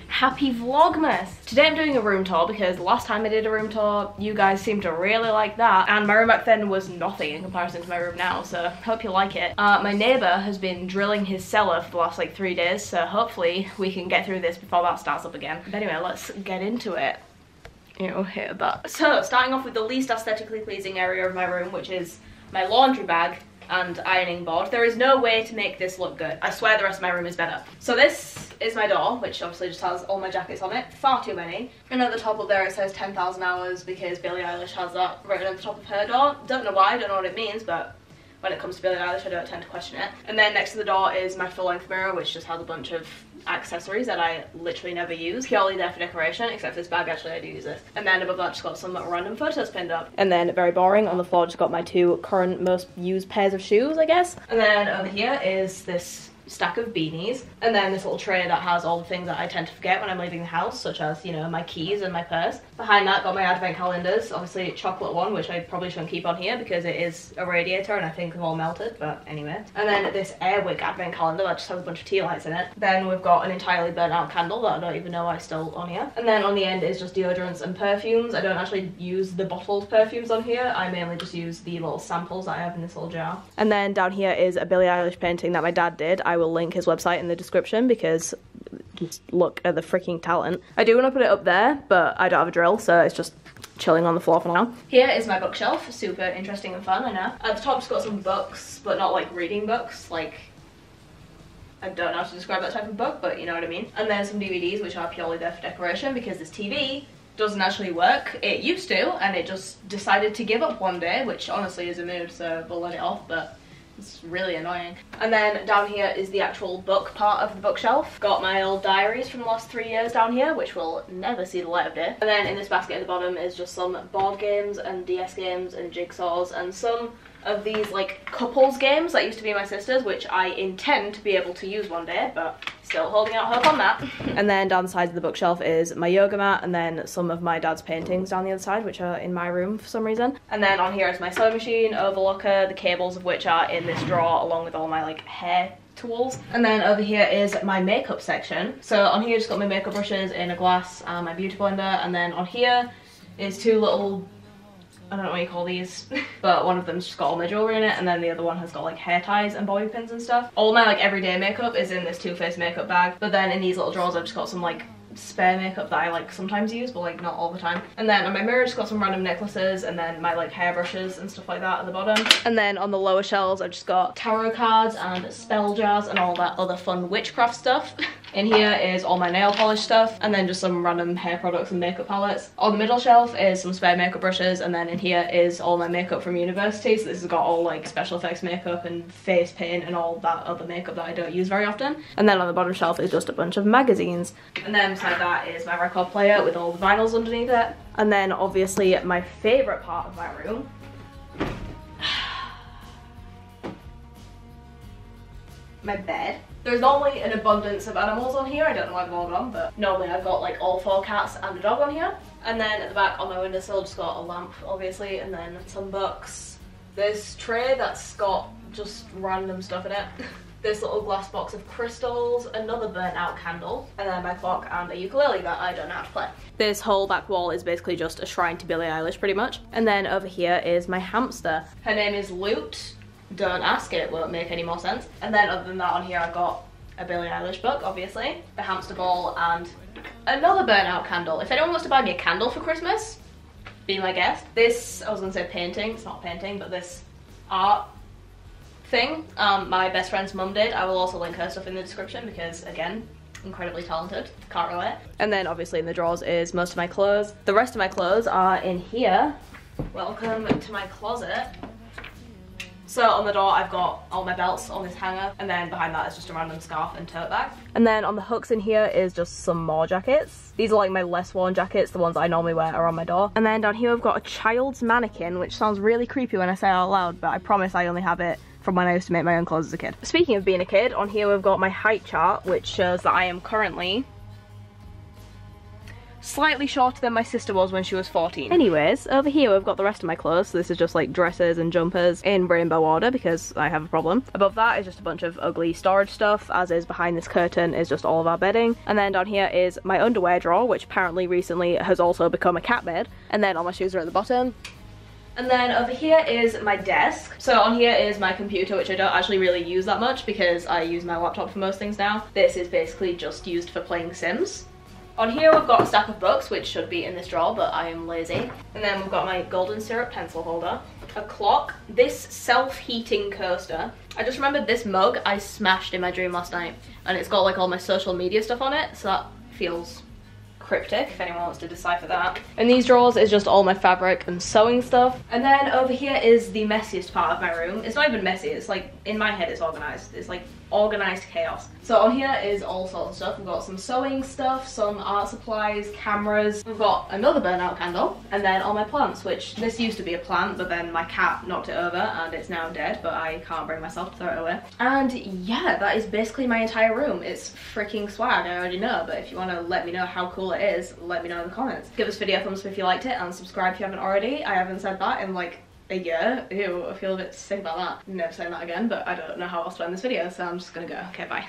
Happy Vlogmas! Today I'm doing a room tour because the last time I did a room tour, you guys seemed to really like that, and my room back then was nothing in comparison to my room now, so hope you like it. My neighbour has been drilling his cellar for the last like 3 days, so hopefully we can get through this before that starts up again. But anyway, let's get into it. You hear that. So, starting off with the least aesthetically pleasing area of my room, which is my laundry bag and ironing board. There is no way to make this look good. I swear the rest of my room is better. So this is my door, which obviously just has all my jackets on it. Far too many. And at the top up there it says 10,000 hours because Billie Eilish has that written at the top of her door. Don't know why, don't know what it means, but when it comes to Billie Eilish I don't tend to question it. And then next to the door is my full-length mirror, which just has a bunch of accessories that I literally never use, purely there for decoration, except for this bag. Actually I do use this. And then above that just got some random photos pinned up. And then very boring, on the floor just got my 2 current most used pairs of shoes, I guess. And then over here is this stack of beanies, and then this little tray that has all the things that I tend to forget when I'm leaving the house, such as, you know, my keys and my purse. Behind that got my advent calendars, obviously a chocolate one, which I probably shouldn't keep on here because it is a radiator and I think they've all melted, but anyway. And then this Airwick advent calendar that just has a bunch of tea lights in it. Then we've got an entirely burnt out candle that I don't even know why it's still on here. And then on the end is just deodorants and perfumes. I don't actually use the bottled perfumes on here, I mainly just use the little samples that I have in this little jar. And then down here is a Billie Eilish painting that my dad did. I will link his website in the description because just look at the freaking talent. I do want to put it up there, but I don't have a drill, so it's just chilling on the floor for now. Here is my bookshelf, super interesting and fun, I know. At the top it's got some books, but not like reading books, like, I don't know how to describe that type of book, but you know what I mean. And then some DVDs, which are purely there for decoration because this TV doesn't actually work. It used to, and it just decided to give up one day, which honestly is a mood, so we'll let it off, but it's really annoying. And then down here is the actual book part of the bookshelf. Got my old diaries from the last 3 years down here, which will never see the light of day. And then in this basket at the bottom is just some board games and DS games and jigsaws and some of these like couples games that used to be my sister's, which I intend to be able to use one day, but still holding out hope on that. And then down the side of the bookshelf is my yoga mat, and then some of my dad's paintings down the other side, which are in my room for some reason. And then on here is my sewing machine, overlocker, the cables of which are in this drawer, along with all my like hair tools. And then over here is my makeup section. So on here just got my makeup brushes in a glass and my beauty blender, and then on here is 2 little, I don't know what you call these, but one of them's just got all my jewelry in it, and then the other one has got like hair ties and bobby pins and stuff. All my like everyday makeup is in this Too Faced makeup bag, but then in these little drawers I've just got some like spare makeup that I like sometimes use, but like not all the time. And then on my mirror just got some random necklaces, and then my like hairbrushes and stuff like that at the bottom. And then on the lower shelves I've just got tarot cards and spell jars and all that other fun witchcraft stuff. In here is all my nail polish stuff, and then just some random hair products and makeup palettes. On the middle shelf is some spare makeup brushes, and then in here is all my makeup from university. So this has got all like special effects makeup and face paint and all that other makeup that I don't use very often. And then on the bottom shelf is just a bunch of magazines. And then beside that is my record player with all the vinyls underneath it. And then obviously my favourite part of my room, my bed. There's normally an abundance of animals on here, I don't know why they're all gone, but normally I've got like all 4 cats and a dog on here. And then at the back on my windowsill just got a lamp obviously, and then some books. This tray that's got just random stuff in it. This little glass box of crystals, another burnt out candle, and then my clock and a ukulele that I don't know how to play. This whole back wall is basically just a shrine to Billie Eilish pretty much. And then over here is my hamster. Her name is Loot. Don't ask, it won't make any more sense. And then other than that on here I've got a Billie Eilish book obviously, the hamster ball, and another burnt out candle. If anyone wants to buy me a candle for Christmas, be my guest. This, I was gonna say painting, it's not a painting, but this art thing, my best friend's mum did. I will also link her stuff in the description because again, incredibly talented, can't relate. And then obviously in the drawers is most of my clothes. The rest of my clothes are in here. Welcome to my closet. So on the door I've got all my belts on this hanger, and then behind that is just a random scarf and tote bag. And then on the hooks in here is just some more jackets. These are like my less worn jackets, the ones I normally wear are on my door. And then down here I've got a child's mannequin, which sounds really creepy when I say it out loud, but I promise I only have it from when I used to make my own clothes as a kid. Speaking of being a kid, on here we've got my height chart, which shows that I am currently slightly shorter than my sister was when she was 14. Anyways, over here we've got the rest of my clothes. So this is just like dresses and jumpers in rainbow order because I have a problem. Above that is just a bunch of ugly storage stuff, as is behind this curtain is just all of our bedding. And then down here is my underwear drawer, which apparently recently has also become a cat bed. And then all my shoes are at the bottom. And then over here is my desk. So on here is my computer, which I don't actually really use that much because I use my laptop for most things now. This is basically just used for playing Sims. On here we've got a stack of books, which should be in this drawer, but I am lazy. And then we've got my golden syrup pencil holder, a clock, this self-heating coaster. I just remembered this mug I smashed in my dream last night, and it's got like all my social media stuff on it, so that feels cryptic if anyone wants to decipher that. And these drawers is just all my fabric and sewing stuff. And then over here is the messiest part of my room. It's not even messy, it's like, in my head it's organized. It's like organized chaos. So on here is all sorts of stuff. We've got some sewing stuff, some art supplies, cameras. We've got another burnout candle, and then all my plants, which this used to be a plant, but then my cat knocked it over and it's now dead, but I can't bring myself to throw it away. And yeah, that is basically my entire room. It's freaking swag, I already know, but if you want to let me know how cool it is, let me know in the comments. Give this video a thumbs up if you liked it, and subscribe if you haven't already. I haven't said that in like a year. Ew, I feel a bit sick about that. Never saying that again, but I don't know how else to end this video, so I'm just gonna go. Okay, bye.